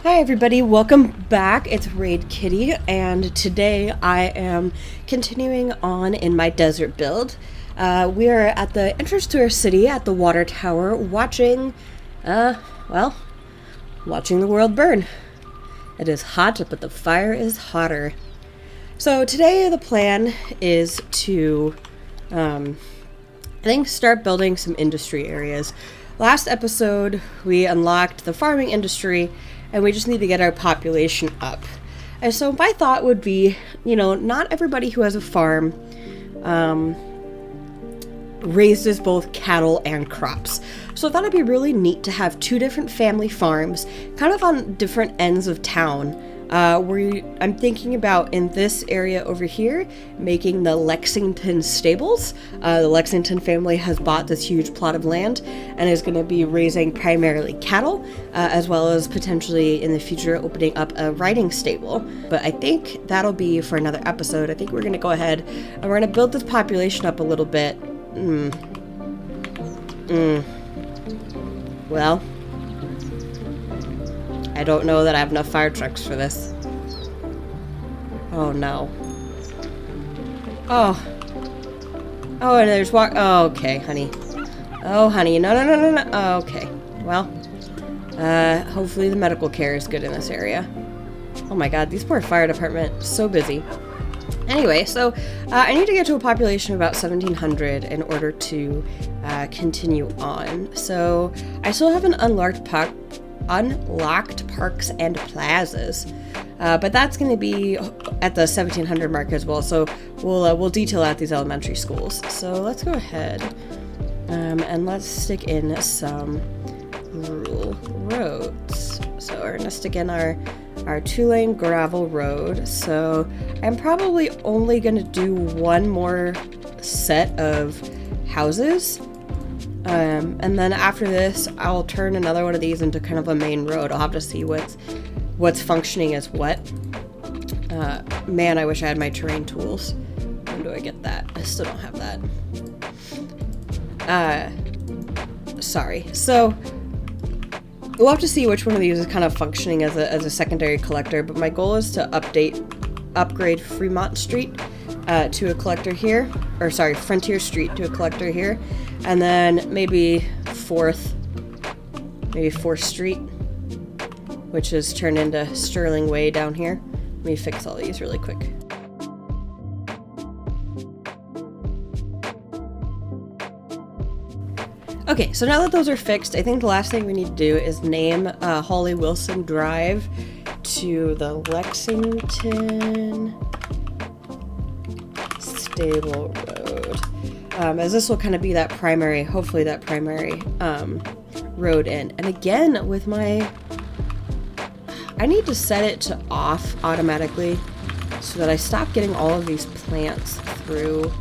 Hi everybody, welcome back. It's Raid Kitty, and today I am continuing on in my desert build. We are at the entrance to our city at the water tower watching the world burn. It is hot, but the fire is hotter. So today the plan is to, start building some industry areas. Last episode, we unlocked the farming industry, and we just need to get our population up. And so my thought would be, not everybody who has a farm raises both cattle and crops. So I thought it'd be really neat to have two different family farms, kind of on different ends of town. I'm thinking about in this area over here, making the Lexington stables. The Lexington family has bought this huge plot of land and is going to be raising primarily cattle, as well as potentially in the future opening up a riding stable. But I think that'll be for another episode. I think we're going to go ahead and we're going to build this population up a little bit. Well, I don't know that I have enough fire trucks for this. Oh no. Oh, and there's oh, okay, honey. Oh, honey, no. Oh, okay, well, hopefully the medical care is good in this area. Oh my god, these poor fire department, so busy. Anyway, so I need to get to a population of about 1,700 in order to continue on. So I still have an unlocked parks and plazas, but that's going to be at the 1,700 mark as well. So we'll detail out these elementary schools. So let's go ahead and let's stick in some rural roads. So we're going to stick in our 2-lane gravel road. So I'm probably only going to do one more set of houses. And then after this, I'll turn another one of these into kind of a main road. I'll have to see what's functioning as what. Man, I wish I had my terrain tools. When do I get that? I still don't have that. Sorry. So we'll have to see which one of these is kind of functioning as a secondary collector, but my goal is to upgrade Fremont Street to a collector here, or sorry, Frontier Street to a collector here, and then maybe 4th Street, which is turned into Sterling Way down here. Let me fix all these really quick. Okay, so now that those are fixed, I think the last thing we need to do is name Holly Wilson Drive to the Lexington Stable Road, as this will kind of be that primary, hopefully that primary road in. And again, with I need to set it to off automatically so that I stop getting all of these plants through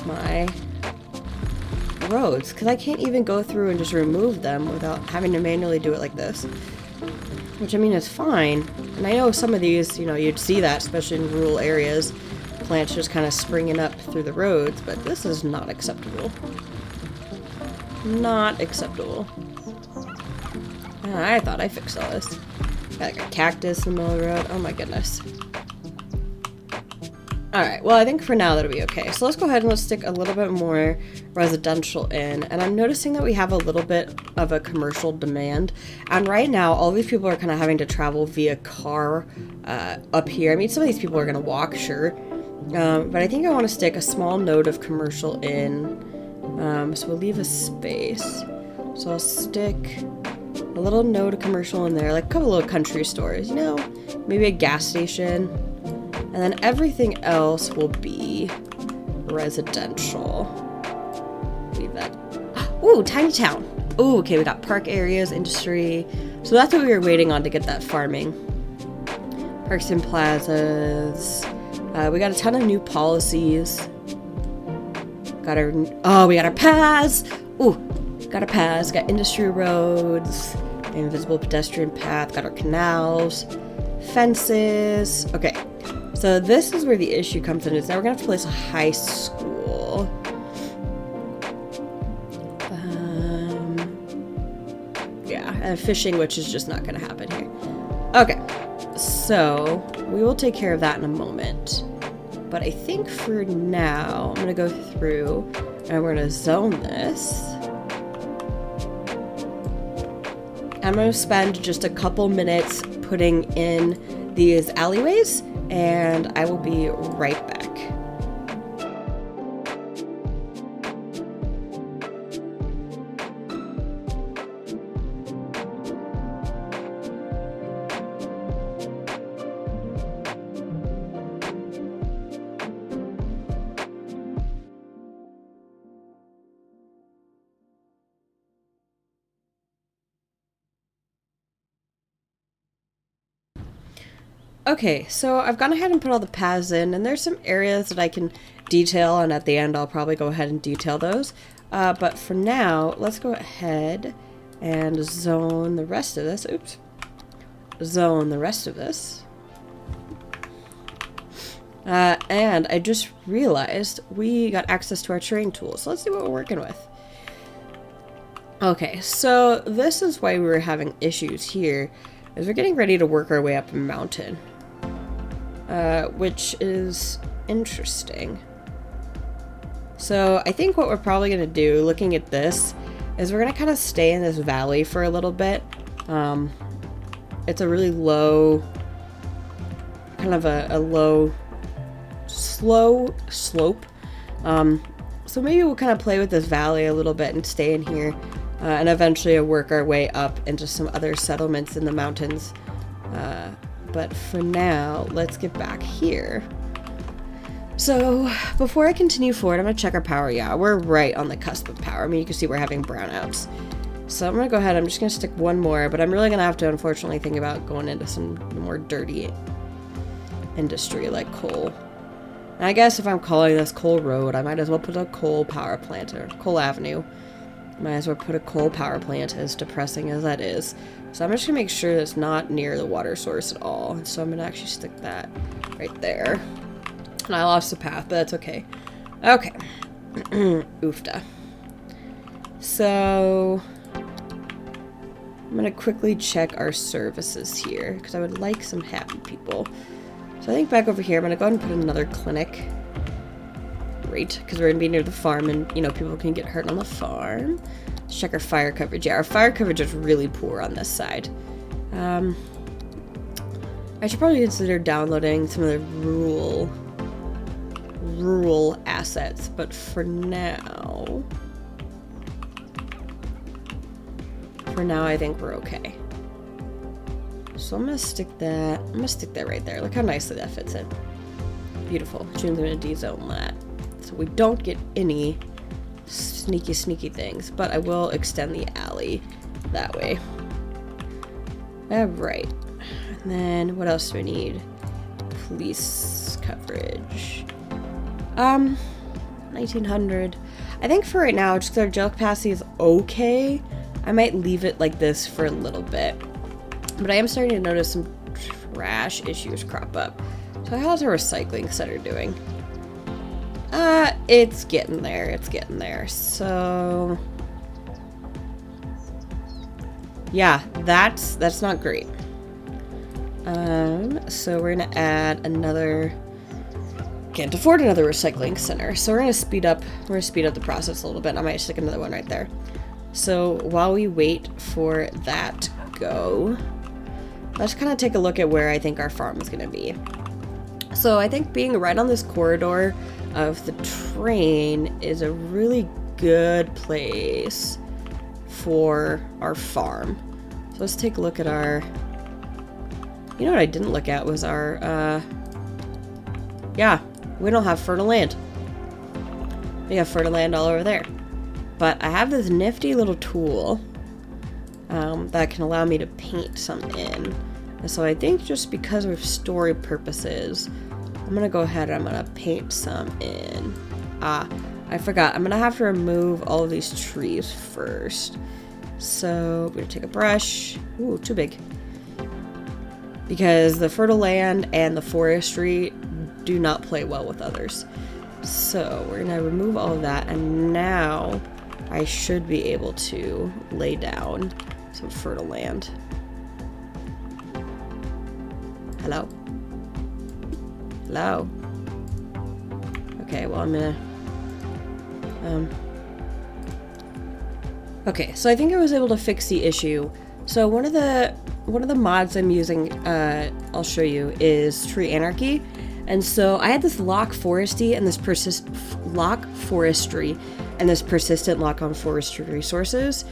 my roads, because I can't even go through and just remove them without having to manually do it like this, which I mean is fine. And I know some of these, you'd see that, especially in rural areas, plants just kind of springing up through the roads, but this is not acceptable. Not acceptable. I thought I fixed all this. Got like a cactus in the middle of the road. Oh my goodness. Alright, well I think for now that'll be okay. So let's go ahead and let's stick a little bit more residential in. And I'm noticing that we have a little bit of a commercial demand. And right now, all these people are kind of having to travel via car up here. I mean, some of these people are going to walk, sure. But I think I want to stick a small node of commercial in. So we'll leave a space. So I'll stick a little node of commercial in there, like a couple little country stores, maybe a gas station. And then everything else will be residential. Leave that. Ooh, tiny town. Ooh, okay, we got park areas, industry. So that's what we were waiting on to get that farming. Parks and plazas. We got a ton of new policies. We got our paths. Ooh, got our paths. Got industry roads, invisible pedestrian path. Got our canals, fences. Okay. So this is where the issue comes in, is now we're going to have to place a high school. Yeah, and fishing, which is just not going to happen here. Okay, so we will take care of that in a moment. But I think for now, I'm going to go through and we're going to zone this. I'm going to spend just a couple minutes putting in these alleyways, and I will be right back. Okay, so I've gone ahead and put all the paths in, and there's some areas that I can detail, and at the end I'll probably go ahead and detail those. But for now, let's go ahead and zone the rest of this. Oops. Zone the rest of this. And I just realized we got access to our terrain tools. So let's see what we're working with. Okay, so this is why we were having issues here, is we're getting ready to work our way up a mountain. Which is interesting. So I think what we're probably going to do, looking at this, is we're going to kind of stay in this valley for a little bit. It's a really low, kind of a low, slow slope. So maybe we'll kind of play with this valley a little bit and stay in here, and eventually work our way up into some other settlements in the mountains. But for now, let's get back here. So before I continue forward, I'm going to check our power. Yeah, we're right on the cusp of power. I mean, you can see we're having brownouts. So I'm going to go ahead. I'm just going to stick one more, but I'm really going to have to, unfortunately, think about going into some more dirty industry like coal. And I guess if I'm calling this Coal Road, I might as well put a coal power plant, or Coal Avenue. Might as well put a coal power plant, as depressing as that is. So I'm just going to make sure it's not near the water source at all. So I'm going to actually stick that right there. And I lost the path, but that's okay. Okay. Oofda. So I'm going to quickly check our services here, because I would like some happy people. So I think back over here, I'm going to go ahead and put another clinic. Great, because we're going to be near the farm, and, you know, people can get hurt on the farm. Let's check our fire coverage. Yeah, our fire coverage is really poor on this side. I should probably consider downloading some of the rural assets, but for now, I think we're okay. So I'm gonna stick that right there. Look how nicely that fits in. Beautiful. Which means I'm gonna de-zone that, so we don't get any sneaky things, but I will extend the alley that way. Alright. And then what else do I need? Police coverage. 1900. I think for right now, just because our jail capacity is okay, I might leave it like this for a little bit. But I am starting to notice some trash issues crop up. So how's our recycling center doing? It's getting there. So yeah, that's not great. So we're gonna add another. Can't afford another recycling center, so we're gonna speed up the process a little bit. I might stick another one right there. So while we wait for that to go, let's kind of take a look at where I think our farm is gonna be. So I think being right on this corridor of the train is a really good place for our farm. So let's take a look at our, you know what I didn't look at was our, yeah, we don't have fertile land. We have fertile land all over there. But I have this nifty little tool that can allow me to paint some in. And so I think just because of story purposes, I'm going to go ahead and I'm going to paint some in. I forgot. I'm going to have to remove all of these trees first. So we're going to take a brush. Ooh, too big. Because the fertile land and the forestry do not play well with others. So we're going to remove all of that. And now I should be able to lay down some fertile land. Hello? Hello? Okay, well, I'm gonna... Okay, so I think I was able to fix the issue. So one of the mods I'm using, I'll show you, is Tree Anarchy. And so I had this lock forestry and this persistent lock on forestry resources.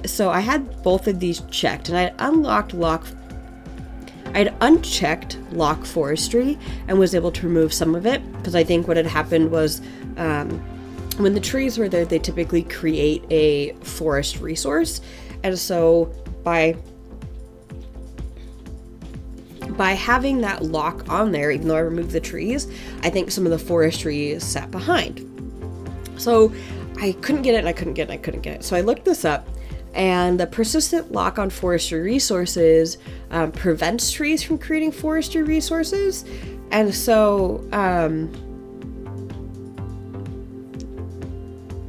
So I had both of these checked, and I'd unchecked lock forestry and was able to remove some of it, because I think what had happened was when the trees were there, they typically create a forest resource. And so by having that lock on there, even though I removed the trees, I think some of the forestry sat behind. So I couldn't get it. So I looked this up, and the persistent lock on forestry resources prevents trees from creating forestry resources. And so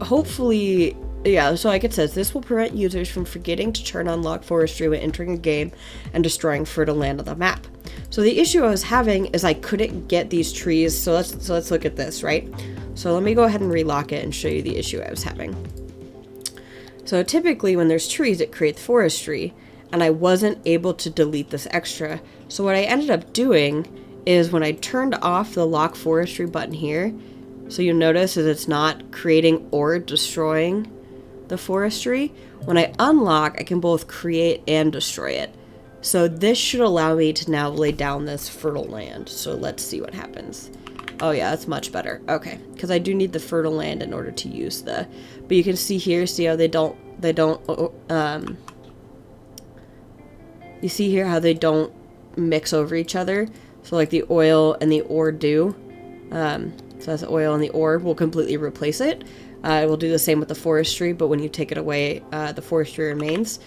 hopefully, yeah, so like it says, this will prevent users from forgetting to turn on lock forestry when entering a game and destroying fertile land on the map. So the issue I was having is I couldn't get these trees. So let's look at this, right? So let me go ahead and relock it and show you the issue I was having. So typically when there's trees, it creates forestry, and I wasn't able to delete this extra. So what I ended up doing is when I turned off the lock forestry button here, so you'll notice is it's not creating or destroying the forestry. When I unlock, I can both create and destroy it. So this should allow me to now lay down this fertile land. So let's see what happens. Oh yeah, that's much better. Okay, because I do need the fertile land in order to use the... But you can see here, see how they don't... You see here how they don't mix over each other? So like the oil and the ore do. So that's the oil and the ore will completely replace it. It will do the same with the forestry, but when you take it away, the forestry remains.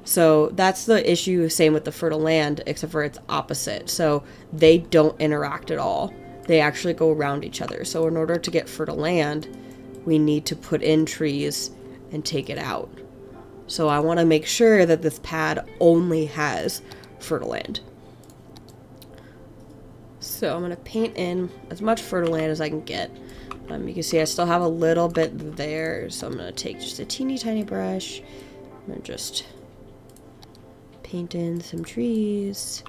So that's the issue, same with the fertile land, except for it's opposite. So they don't interact at all. They actually go around each other. So in order to get fertile land, we need to put in trees and take it out. So I want to make sure that this pad only has fertile land. So I'm going to paint in as much fertile land as I can get. You can see I still have a little bit there, so I'm going to take just a teeny tiny brush. I'm going to just paint in some trees,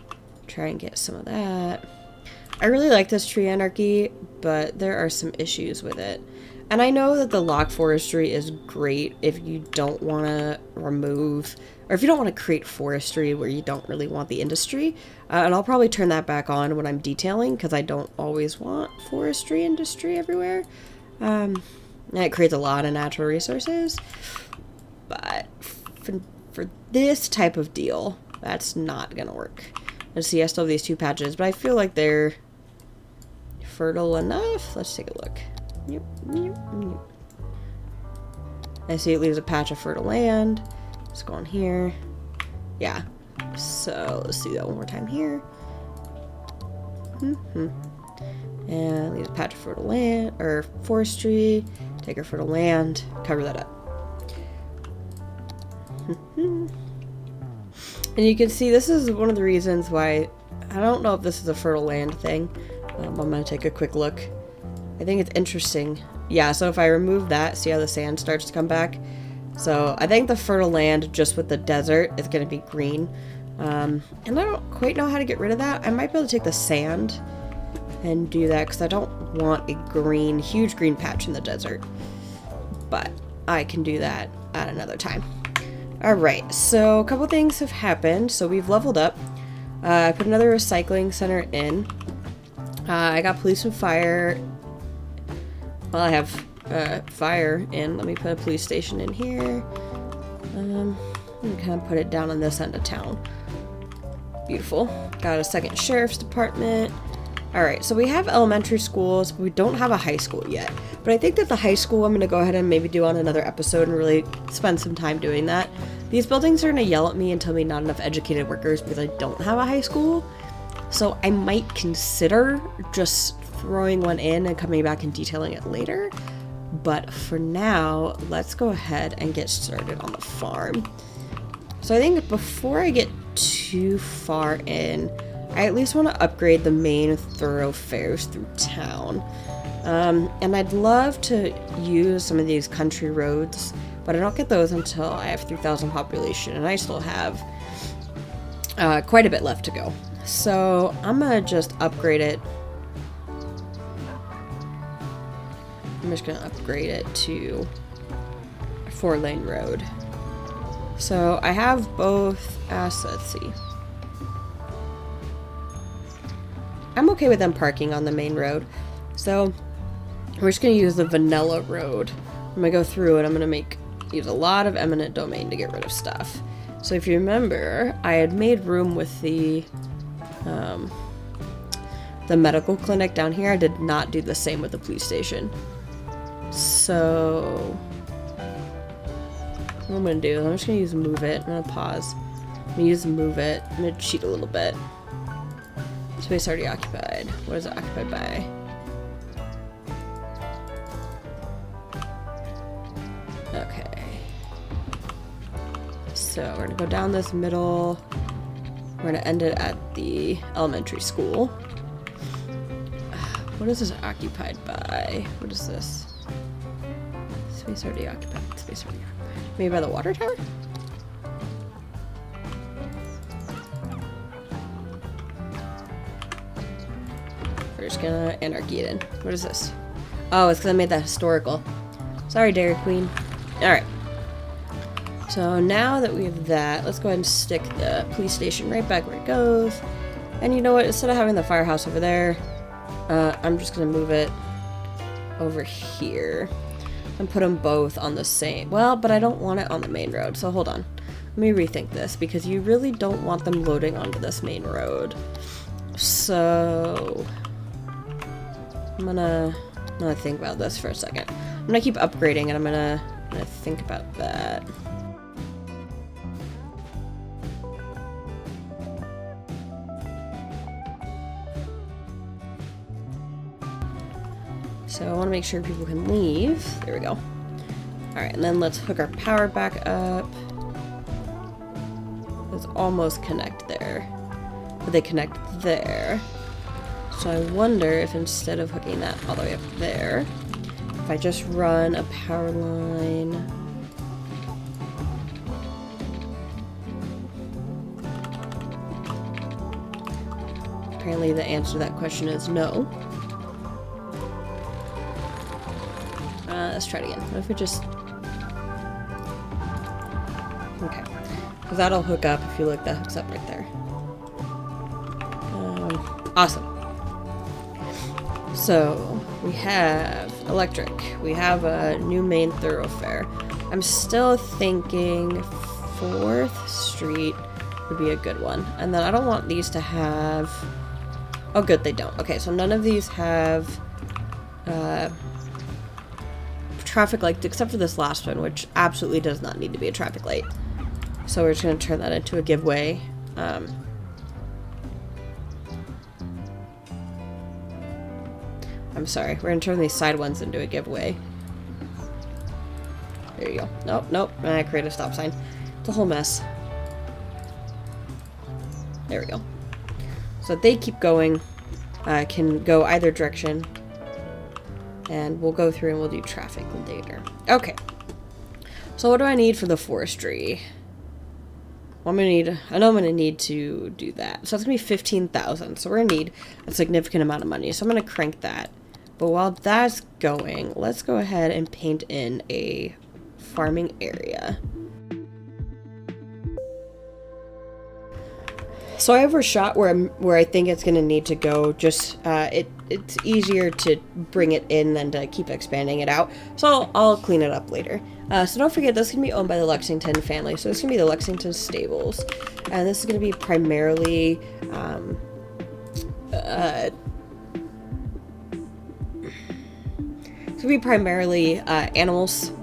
try and get some of that. I really like this Tree Anarchy, but there are some issues with it. And I know that the lock forestry is great if you don't want to remove, or if you don't want to create forestry where you don't really want the industry. And I'll probably turn that back on when I'm detailing, because I don't always want forestry industry everywhere. And it creates a lot of natural resources. But for this type of deal, that's not going to work. Let's see, I still have these two patches, but I feel like they're fertile enough. Let's take a look. Yep. I see it leaves a patch of fertile land. Let's go on here. Yeah. So let's do that one more time here. And leaves a patch of fertile land, or forestry. Take our fertile land, cover that up. And you can see this is one of the reasons why, I don't know if this is a fertile land thing. I'm going to take a quick look. I think it's interesting. Yeah, so if I remove that, see how the sand starts to come back? So I think the fertile land just with the desert is going to be green. And I don't quite know how to get rid of that. I might be able to take the sand and do that because I don't want a huge green patch in the desert. But I can do that at another time. Alright, so a couple things have happened. So we've leveled up. I put another recycling center in. I got police and fire. Well, I have fire in. Let me put a police station in here. I'm gonna kind of put it down on this end of town. Beautiful. Got a second sheriff's department. Alright, so we have elementary schools, but we don't have a high school yet. But I think that the high school I'm going to go ahead and maybe do on another episode and really spend some time doing that. These buildings are going to yell at me and tell me not enough educated workers because I don't have a high school. So I might consider just throwing one in and coming back and detailing it later. But for now, let's go ahead and get started on the farm. So I think before I get too far in, I at least want to upgrade the main thoroughfares through town. And I'd love to use some of these country roads, but I don't get those until I have 3,000 population, and I still have quite a bit left to go. So I'm gonna just upgrade it. I'm just gonna upgrade it to a 4-lane road. So I have both assets. See, I'm okay with them parking on the main road. So we're just gonna use the vanilla road. I'm gonna go through and I'm gonna use a lot of eminent domain to get rid of stuff. So if you remember, I had made room with the medical clinic down here. I did not do the same with the police station. So what I'm gonna do is I'm just gonna use move it. I'm gonna pause. I'm gonna use move it. I'm gonna cheat a little bit. Space already occupied. What is it occupied by? Okay. So we're gonna go down this middle. We're gonna end it at the elementary school. What is this occupied by? What is this? Space already occupied. Space already occupied. Maybe by the water tower? We're just gonna anarchy it in. What is this? Oh, it's because I made that historical. Sorry, Dairy Queen. Alright. So now that we have that, let's go ahead and stick the police station right back where it goes. And you know what? Instead of having the firehouse over there, I'm just going to move it over here. And put them both on the same... Well, but I don't want it on the main road, so hold on. Let me rethink this, because you really don't want them loading onto this main road. So... I'm gonna think about this for a second. I'm gonna keep upgrading, and I'm gonna think about that. So I want to make sure people can leave. There we go. Alright, and then let's hook our power back up. Let's almost connect there. But they connect there. So I wonder if instead of hooking that all the way up there, if I just run a power line... Apparently the answer to that question is no. Let's try it again. What if we just... Okay. Because that'll hook up. If you look, that hooks up right there. Awesome. So, we have electric. We have a new main thoroughfare. I'm still thinking 4th Street would be a good one. And then I don't want these to have... Oh, good, they don't. Okay, so none of these have... traffic lights except for this last one, which absolutely does not need to be a traffic light. So we're just going to turn that into a giveaway. I'm sorry, we're going to turn these side ones into a giveaway. There you go. Nope. I create a stop sign. It's a whole mess. There we go. So they keep going. Can go either direction. And we'll go through and we'll do traffic later. Okay. So what do I need for the forestry? Well, I know I'm gonna need to do that. So it's gonna be 15,000. So we're gonna need a significant amount of money. So I'm gonna crank that. But while that's going, let's go ahead and paint in a farming area. So I overshot where I think it's going to need to go. Just it's easier to bring it in than to keep expanding it out. So I'll clean it up later. So don't forget, this is going to be owned by the Lexington family. So this is going to be the Lexington stables. And this is going to be primarily... it's going to be primarily animals.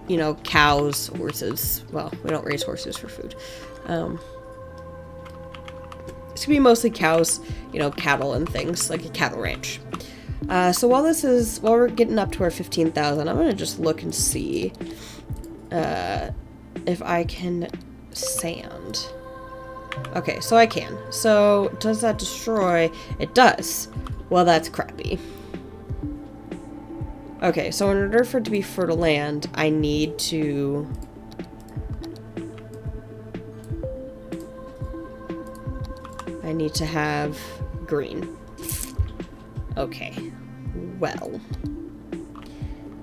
You know, cows, horses. Well, we don't raise horses for food. It's gonna be mostly cows, you know, cattle and things, like a cattle ranch. So while we're getting up to our 15,000, I'm gonna just look and see if I can sand. Okay, so I can. So, does that destroy? It does. Well, that's crappy. Okay, so in order for it to be fertile land, I need to... have green. Okay. Well.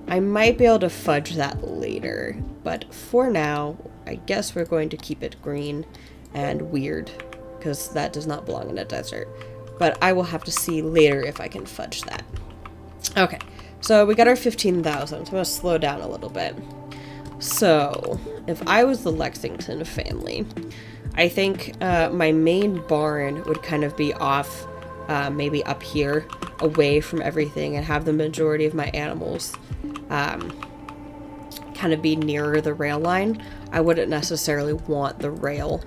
I might be able to fudge that later, but for now, I guess we're going to keep it green and weird, because that does not belong in a desert. But I will have to see later if I can fudge that. Okay, so we got our 15,000, so I'm going to slow down a little bit. So, if I was the Lexington family, I think my main barn would kind of be off, maybe up here, away from everything, and have the majority of my animals kind of be nearer the rail line. I wouldn't necessarily want the rail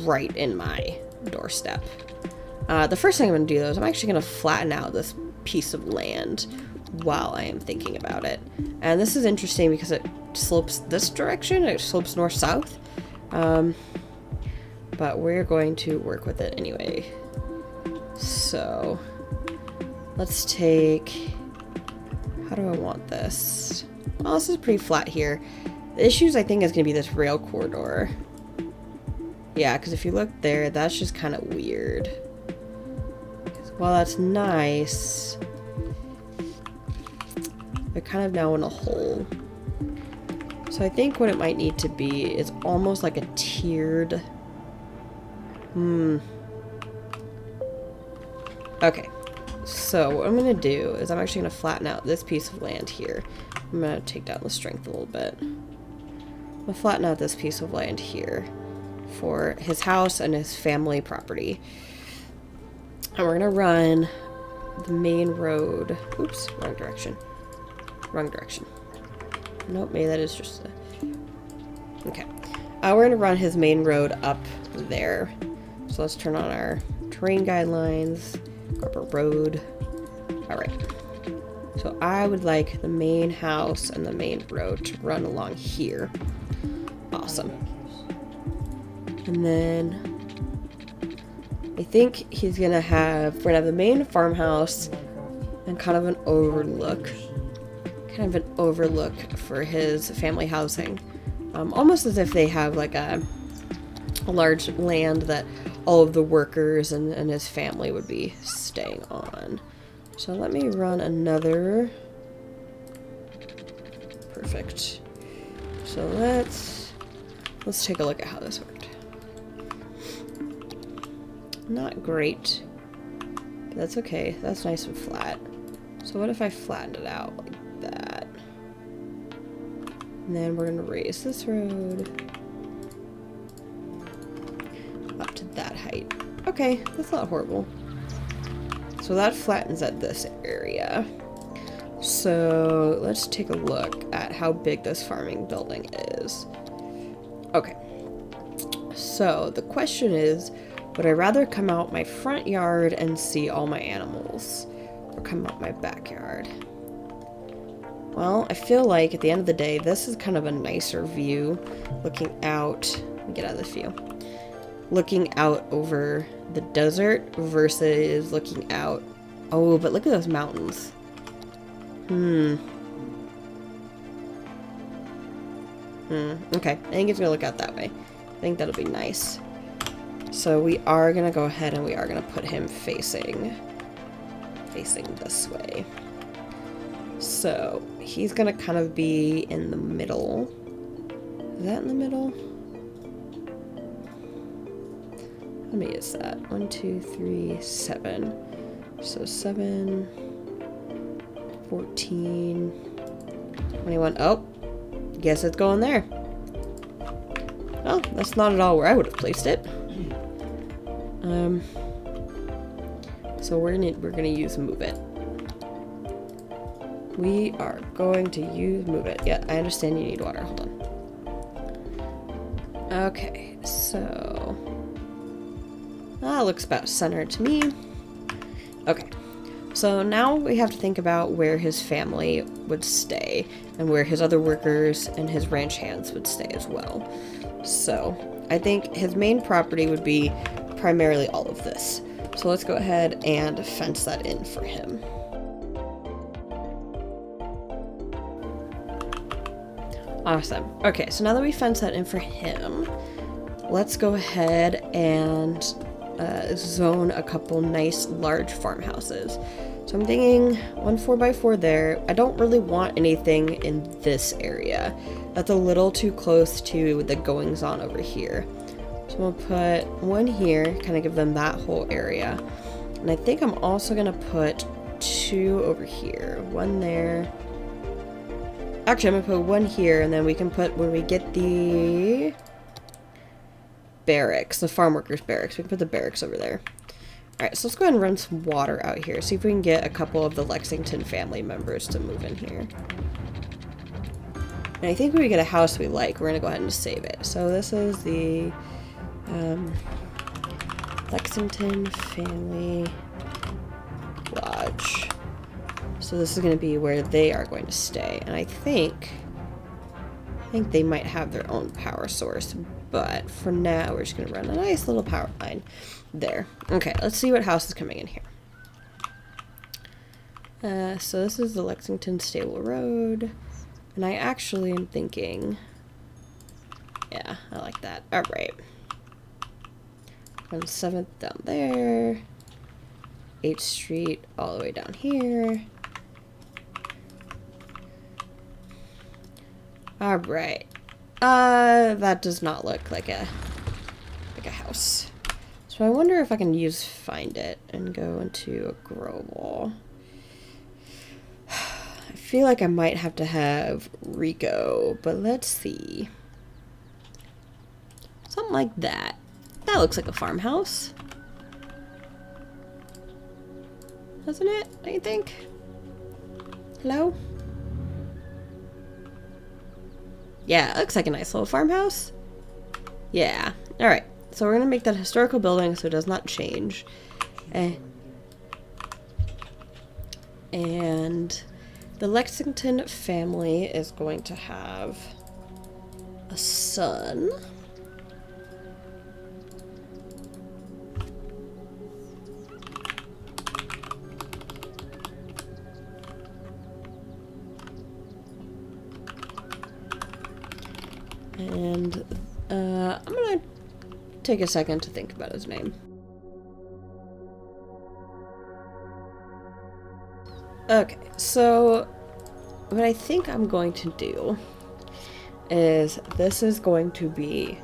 right in my doorstep. The first thing I'm going to do, though, is I'm actually going to flatten out this piece of land while I am thinking about it. And this is interesting because it slopes this direction, it slopes north-south. But we're going to work with it anyway. So, let's take... How do I want this? Well, this is pretty flat here. The issues, I think, is going to be this rail corridor. Yeah, because if you look there, that's just kind of weird. While that's nice, they're kind of now in a hole. So I think what it might need to be is almost like a tiered... Okay, so what I'm going to do is I'm actually going to flatten out this piece of land here. I'm going to take down the strength a little bit. I'm going to flatten out this piece of land here for his house and his family property. And we're going to run the main road. Oops, wrong direction. Wrong direction. Nope, maybe that is just a... Okay. We're going to run his main road up there. So let's turn on our terrain guidelines. Grab a road. Alright. So I would like the main house and the main road to run along here. Awesome. And then I think he's gonna have, we're gonna have the main farmhouse and kind of an overlook. Kind of an overlook for his family housing. Almost as if they have like a large land that all of the workers and his family would be staying on. So let me run another. Perfect. So let's take a look at how this worked. Not great, but that's okay. That's nice and flat. So what if I flattened it out like that? And then we're gonna raise this road up to that height. Okay, that's not horrible. So that flattens at this area. So let's take a look at how big this farming building is. Okay. So the question is, would I rather come out my front yard and see all my animals, or come out my backyard? Well, I feel like at the end of the day, this is kind of a nicer view, looking out. Let me get out of this view. Looking out over the desert versus looking out. Oh, but look at those mountains. Okay, I think it's gonna look out that way. I think that'll be nice. So we are gonna go ahead and we are gonna put him facing this way. So he's gonna kind of be in the middle. Is that in the middle? How many is that? 1, 2, 3, 7. So 7, 14, 21. Oh, guess it's going there. Well, that's not at all where I would have placed it. So we're gonna use move it. We are going to use move it. Yeah, I understand you need water. Hold on. Okay, so that looks about centered to me. Okay, so now we have to think about where his family would stay and where his other workers and his ranch hands would stay as well. So I think his main property would be primarily all of this. So let's go ahead and fence that in for him. Awesome. Okay, so now that we fence that in for him, let's go ahead and zone a couple nice large farmhouses. So I'm thinking 1 4x4 there. I don't really want anything in this area. That's a little too close to the goings on over here. So we'll put one here, kind of give them that whole area. And I think I'm also gonna put 2 over here. 1 there. Actually, I'm gonna put 1 here, and then we can put, when we get the barracks, the farm workers barracks, we can put the barracks over there. Alright, so let's go ahead and run some water out here. See if we can get a couple of the Lexington family members to move in here. And I think when we get a house we like, we're going to go ahead and save it. So this is the Lexington Family Lodge. So this is going to be where they are going to stay. And I think they might have their own power source. But for now, we're just going to run a nice little power line there. Okay, let's see what house is coming in here. So this is the Lexington Stable Road. And I actually am thinking, yeah, I like that. All right. Run 7th down there. 8th Street all the way down here. All right. That does not look like a house. So I wonder if I can use Find It and go into a grow wall. I feel like I might have to have Rico, but let's see. Something like that. That looks like a farmhouse. Doesn't it? Don't you think? Hello? Yeah, it looks like a nice little farmhouse. Yeah. Alright. So we're going to make that historical building so it does not change. And the Lexington family is going to have a son. And I'm gonna take a second to think about his name. Okay, so what I think I'm going to do is this is going to be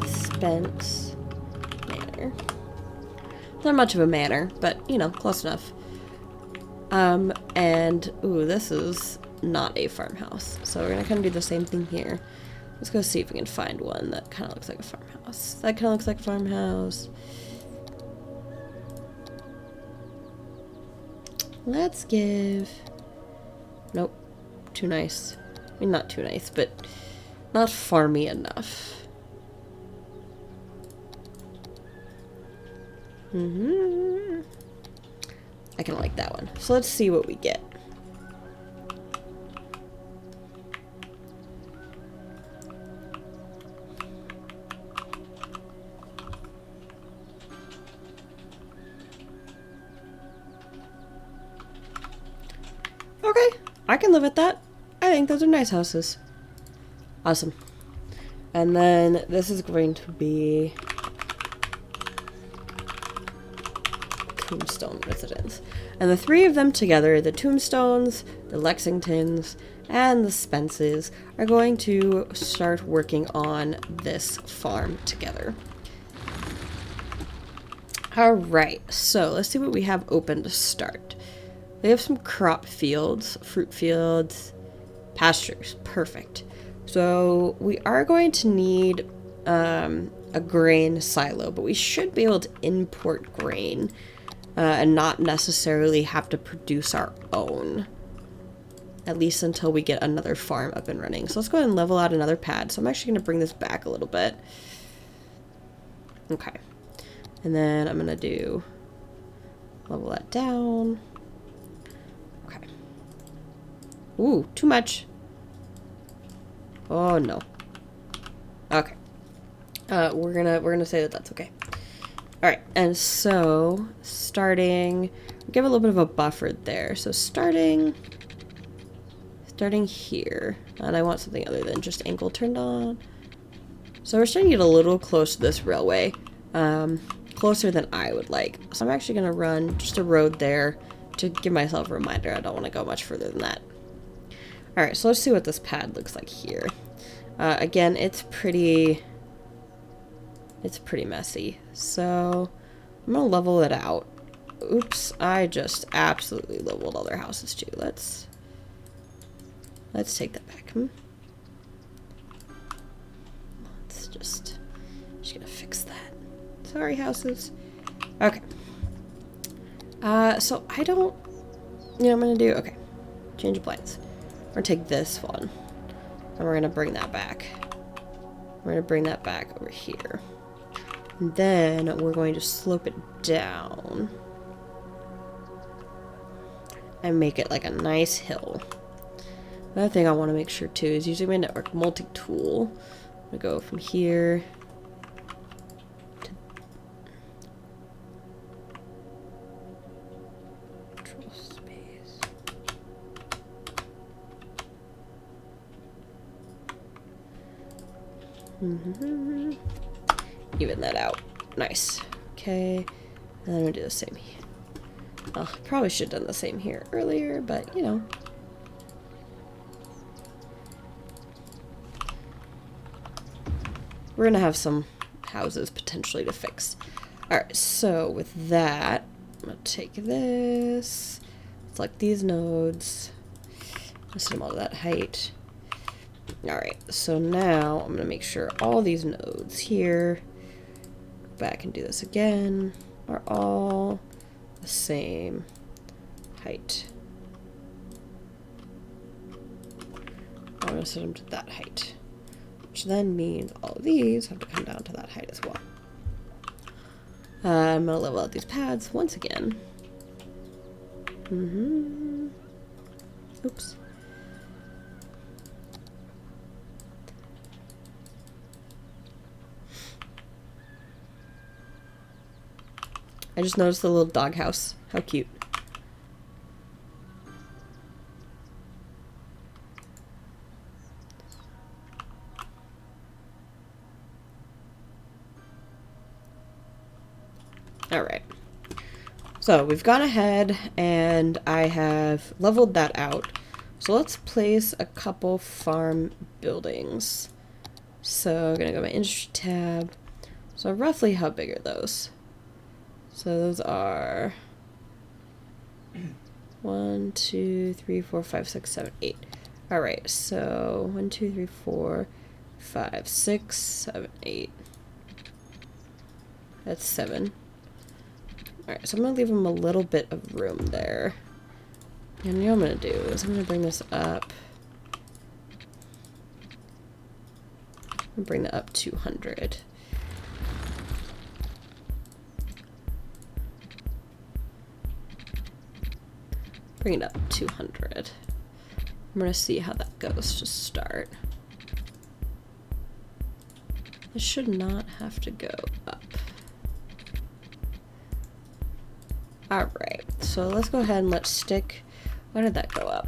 Spence Manor. Not much of a manor, but you know, close enough. And ooh, this is not a farmhouse. So we're gonna kind of do the same thing here. Let's go see if we can find one that kind of looks like a farmhouse. That kind of looks like a farmhouse. Let's give... Nope. Too nice. I mean, not too nice, but not farmy enough. I kind of like that one. So let's see what we get. Okay, I can live at that. I think those are nice houses. Awesome. And then this is going to be Tombstone residence. And the 3 of them together, the Tombstones, the Lexingtons, and the Spences, are going to start working on this farm together. Alright, so let's see what we have open to start. We have some crop fields, fruit fields, pastures. Perfect. So we are going to need a grain silo, but we should be able to import grain and not necessarily have to produce our own. At least until we get another farm up and running. So let's go ahead and level out another pad. So I'm actually going to bring this back a little bit. Okay. And then I'm going to do level that down. Okay. Ooh, too much. Oh no. Okay. We're gonna say that that's okay. All right, and so starting, give a little bit of a buffer there. So starting here, and I want something other than just angle turned on. So we're starting to get a little close to this railway, closer than I would like. So I'm actually gonna run just a road there to give myself a reminder. I don't want to go much further than that. All right, so let's see what this pad looks like here. Again, it's pretty messy. So I'm gonna level it out. Oops, I just absolutely leveled all their houses too. Let's take that back. Let's just gonna fix that. Sorry, houses. Okay. So I don't, you know what I'm gonna do? Okay, change of plans. We're gonna take this one, and we're gonna bring that back. We're gonna bring that back over here. And then we're going to slope it down and make it like a nice hill. Another thing I want to make sure too is using my network multi-tool. I'm gonna go from here to control space. Even that out. Nice. Okay. And then I'm gonna do the same here. Oh, probably should have done the same here earlier, but you know. We're gonna have some houses potentially to fix. Alright, so with that, I'm gonna take this, select these nodes, set them all to that height. Alright, so now I'm gonna make sure all these nodes here, go back and do this again, are all the same height. I'm gonna set them to that height. Which then means all of these have to come down to that height as well. I'm going to level out these pads once again. Oops. I just noticed the little doghouse. How cute. Alright, so we've gone ahead and I have leveled that out. So let's place a couple farm buildings. So I'm going to go to my industry tab. So roughly how big are those? So those are 1, 2, 3, 4, 5, 6, 7, 8. Alright, so 1, 2, 3, 4, 5, 6, 7, 8. That's 7. Alright, so I'm going to leave them a little bit of room there. And what I'm going to do is I'm going to bring this up. I'm going to bring that up 200. Bring it up 200. I'm going to see how that goes to start. This should not have to go up. Alright, so let's go ahead and let's stick. Why did that go up?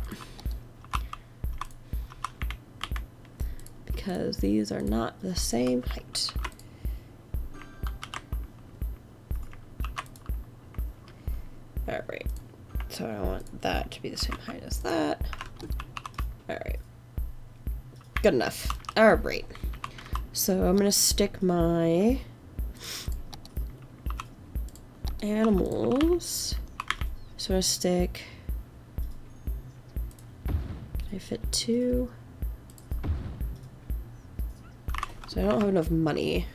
Because these are not the same height. Alright, so I want that to be the same height as that. Alright, good enough. Alright, so I'm gonna stick my animals. So I'm gonna stick. Can I fit 2? So I don't have enough money,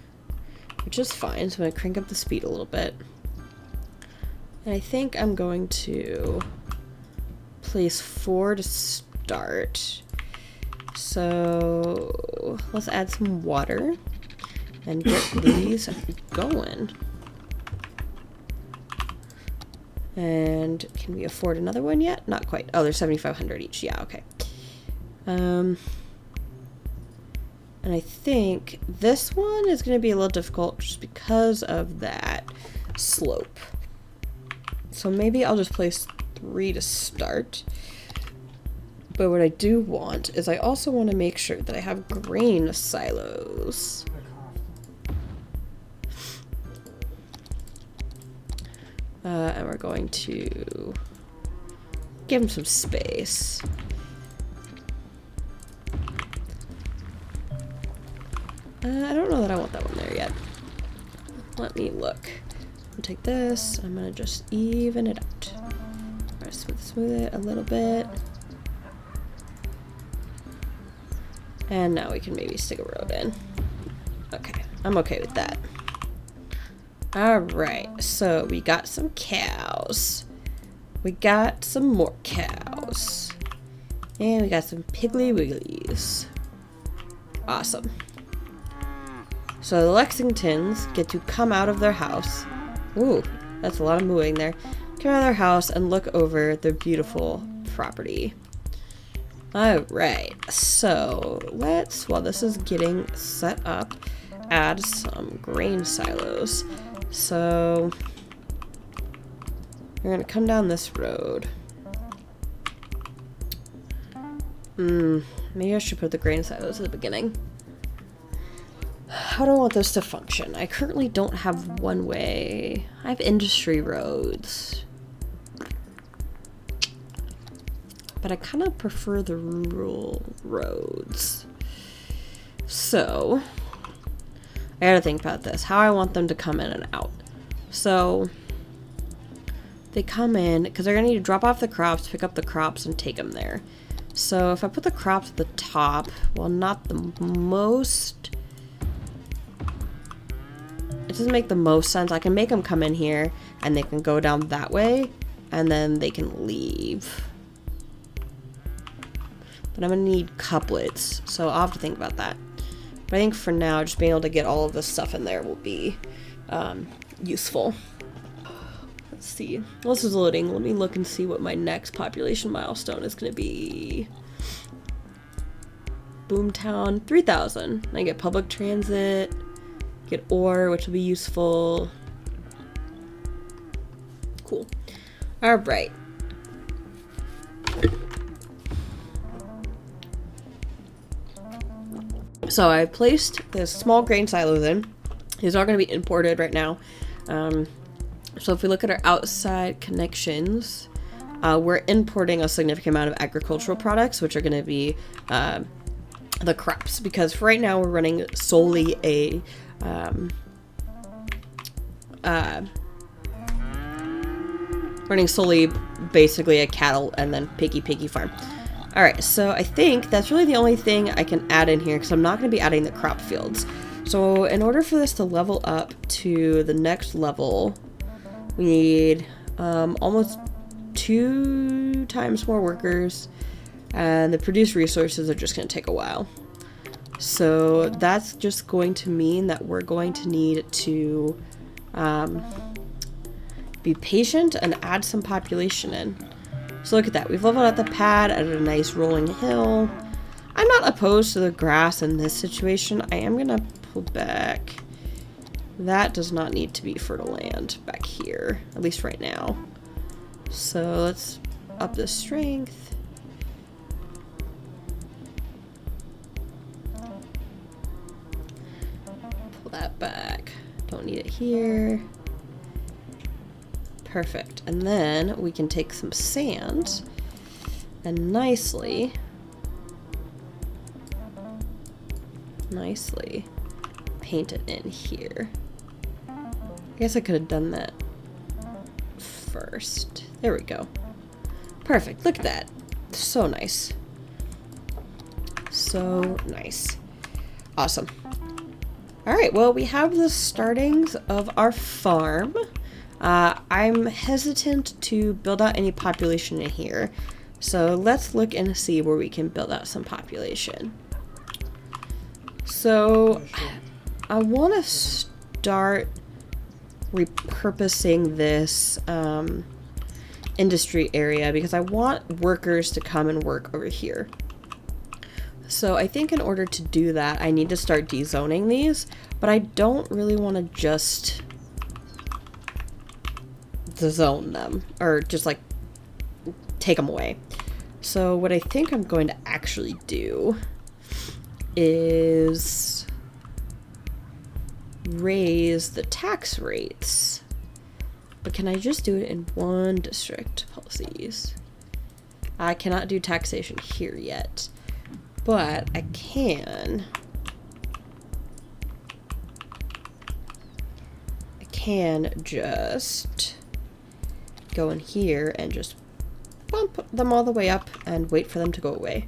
which is fine. So I'm gonna crank up the speed a little bit. And I think I'm going to place 4 to start. So let's add some water and get these going. And can we afford another one yet? Not quite. Oh, they're 7,500 each. Yeah, okay. And I think this one is going to be a little difficult just because of that slope. So maybe I'll just place 3 to start. But what I do want is I also want to make sure that I have grain silos. And we're going to give them some space. I don't know that I want that one there yet. Let me look. I'll take this. I'm gonna just even it out. Alright, smooth it a little bit. And now we can maybe stick a road in. Okay, I'm okay with that. Alright, so we got some cows. We got some more cows. And we got some Piggly Wigglies. Awesome. So the Lexingtons get to come out of their house. Ooh, that's a lot of mooing there. Come out of their house and look over their beautiful property. Alright, so let's, while this is getting set up, add some grain silos. So we're gonna come down this road. Maybe I should put the grain silos at the beginning. How do I want this to function? I currently don't have one way. I have industry roads. But I kind of prefer the rural roads. So, I gotta think about this. How I want them to come in and out. So, they come in, because they're gonna need to drop off the crops, pick up the crops, and take them there. So, if I put the crops at the top, well, not the most... It doesn't make the most sense. I can make them come in here, and they can go down that way, and then they can leave. But I'm gonna need couplets, so I'll have to think about that. But I think for now, just being able to get all of this stuff in there will be useful. Let's see. While this is loading, let me look and see what my next population milestone is gonna be. Boomtown, 3,000. I get public transit. Get ore, which will be useful. Cool. Alright. So I placed the small grain silos in. These are going to be imported right now. So if we look at our outside connections, we're importing a significant amount of agricultural products, which are going to be the crops. Because for right now we're running solely a basically a cattle and then piggy farm. Alright, so I think that's really the only thing I can add in here because I'm not going to be adding the crop fields. So in order for this to level up to the next level, we need almost 2 times more workers, and the produced resources are just going to take a while. So that's just going to mean that we're going to need to be patient and add some population in. So look at that. We've leveled out the pad, added a nice rolling hill. I'm not opposed to the grass in this situation. I am going to pull back. That does not need to be fertile land back here, at least right now. So let's up the strength. Pull that back. Don't need it here. Perfect. And then we can take some sand and nicely paint it in here. I guess I could have done that first. There we go. Perfect. Look at that. So nice. So nice. Awesome. Alright, well, we have the startings of our farm. I'm hesitant to build out any population in here. So let's look and see where we can build out some population. So I want to start repurposing this industry area because I want workers to come and work over here. So I think in order to do that, I need to start dezoning these, but I don't really want to just zone them or just like take them away. So what I think I'm going to actually do is raise the tax rates. But can I just do it in one district? Policies. I cannot do taxation here yet. But I can just go in here and just bump them all the way up and wait for them to go away.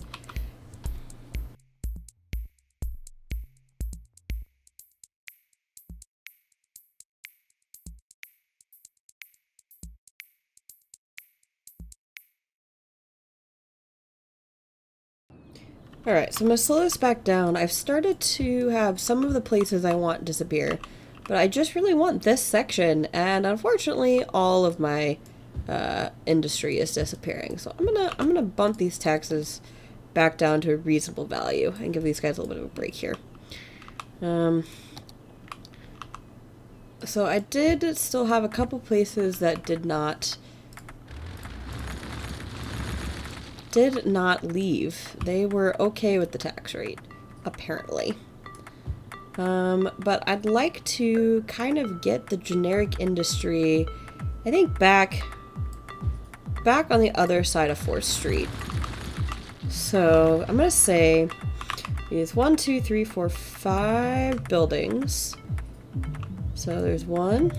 Alright, so I'm going to slow this back down. I've started to have some of the places I want disappear, but I just really want this section, and unfortunately all of my industry is disappearing. So I'm gonna bump these taxes back down to a reasonable value and give these guys a little bit of a break here. So I did still have a couple places that did not leave. They were okay with the tax rate, apparently. But I'd like to kind of get the generic industry, I think, back on the other side of 4th Street. So I'm gonna say these 1, 2, 3, 4, 5 buildings. So there's 1,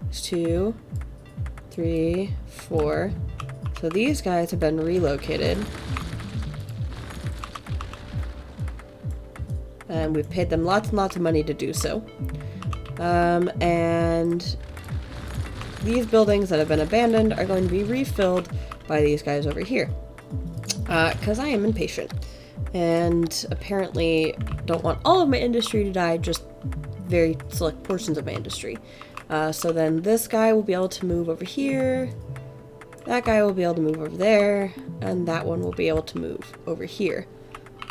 there's 2, 3, 4. So these guys have been relocated. And we've paid them lots and lots of money to do so. And these buildings that have been abandoned are going to be refilled by these guys over here. Because I am impatient. And apparently don't want all of my industry to die, just very select portions of my industry. So then this guy will be able to move over here. That guy will be able to move over there, and that one will be able to move over here.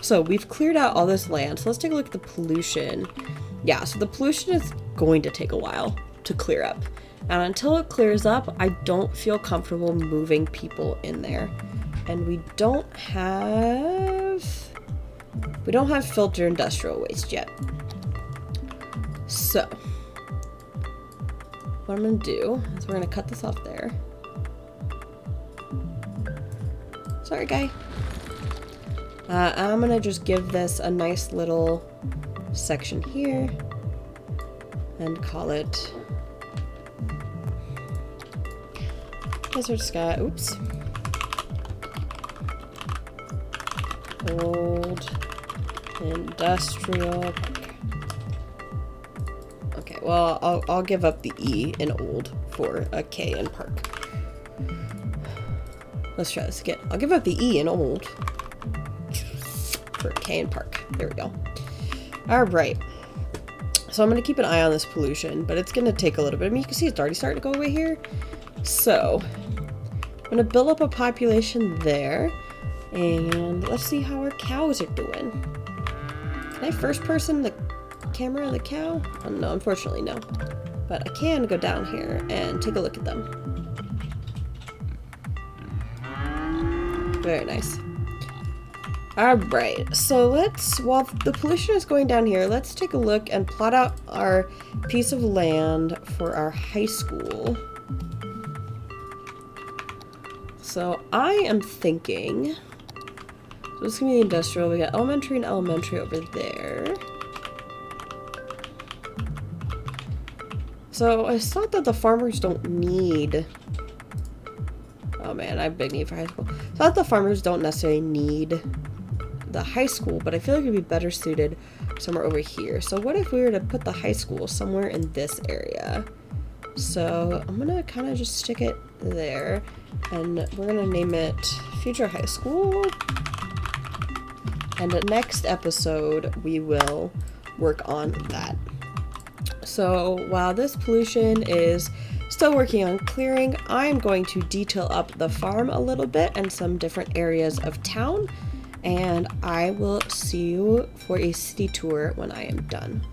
So we've cleared out all this land. So let's take a look at the pollution. Yeah, so the pollution is going to take a while to clear up. And until it clears up, I don't feel comfortable moving people in there. And we don't have filter industrial waste yet. So what I'm gonna do is we're gonna cut this off there. Sorry, guy. I'm gonna just give this a nice little section here and call it Desert Sky. Oops. Old Industrial Park. Okay, well, I'll give up the E in old for a K in park. Let's try this again. I'll give up the E in old for K in park. There we go. Alright. So I'm going to keep an eye on this pollution, but it's going to take a little bit. I mean, you can see it's already starting to go away here. So I'm going to build up a population there. And let's see how our cows are doing. Can I first person the camera of the cow? Oh, no, unfortunately no. But I can go down here and take a look at them. Very nice. Alright, so while the pollution is going down here, let's take a look and plot out our piece of land for our high school. So I am thinking, so this is going to be the industrial. We got elementary and elementary over there. So I thought that the farmers don't need... Oh man, I have a big need for high school. So I thought the farmers don't necessarily need the high school, but I feel like it'd be better suited somewhere over here. So what if we were to put the high school somewhere in this area? So I'm gonna kind of just stick it there, and we're gonna name it Future High School. And the next episode we will work on that. So while this pollution is still working on clearing, I'm going to detail up the farm a little bit and some different areas of town. and I will see you for a city tour when I am done.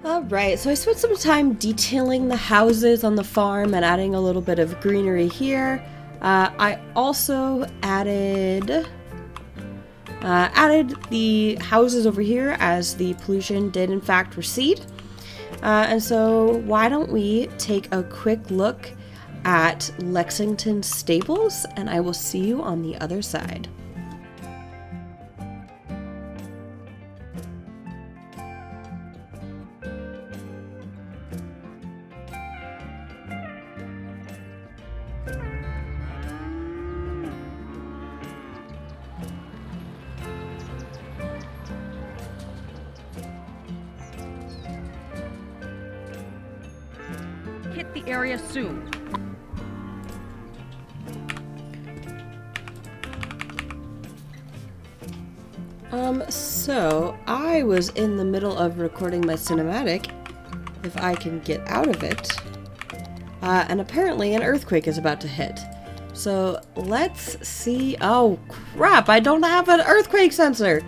Alright, so I spent some time detailing the houses on the farm and adding a little bit of greenery here. I also added the houses over here as the pollution did in fact recede. And so why don't we take a quick look at Lexington stables, and I will see you on the other side. Hit the area soon. So I was in the middle of recording my cinematic, if I can get out of it, and apparently an earthquake is about to hit. So let's see. Oh crap, I don't have an earthquake sensor.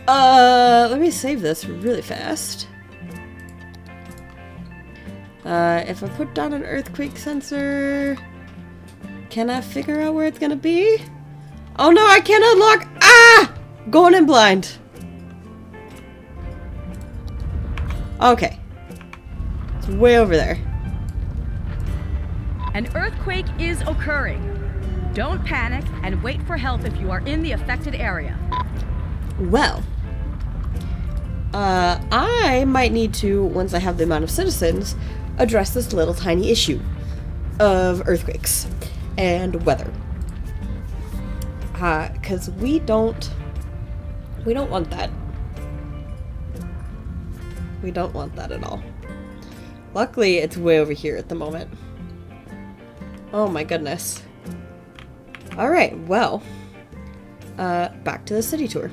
Let me save this really fast. If I put down an earthquake sensor, can I figure out where it's gonna be? Oh no, I can't unlock. Ah! Going in blind. Okay. It's way over there. An earthquake is occurring. Don't panic and wait for help if you are in the affected area. Well, I might need to, once I have the amount of citizens, address this little tiny issue of earthquakes and weather. Because we don't want that. We don't want that at all. Luckily, it's way over here at the moment. Oh my goodness. Alright, well, back to the city tour.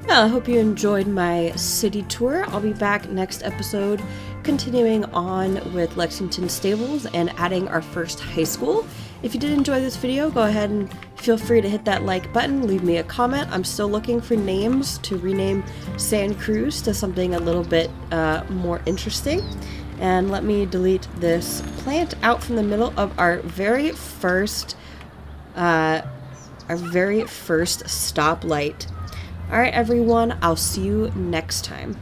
Well, I hope you enjoyed my city tour. I'll be back next episode continuing on with Lexington Stables and adding our first high school. If you did enjoy this video, go ahead and feel free to hit that like button, leave me a comment. I'm still looking for names to rename Santa Cruz to something a little bit more interesting. And let me delete this plant out from the middle of our very first stoplight. All right, everyone, I'll see you next time.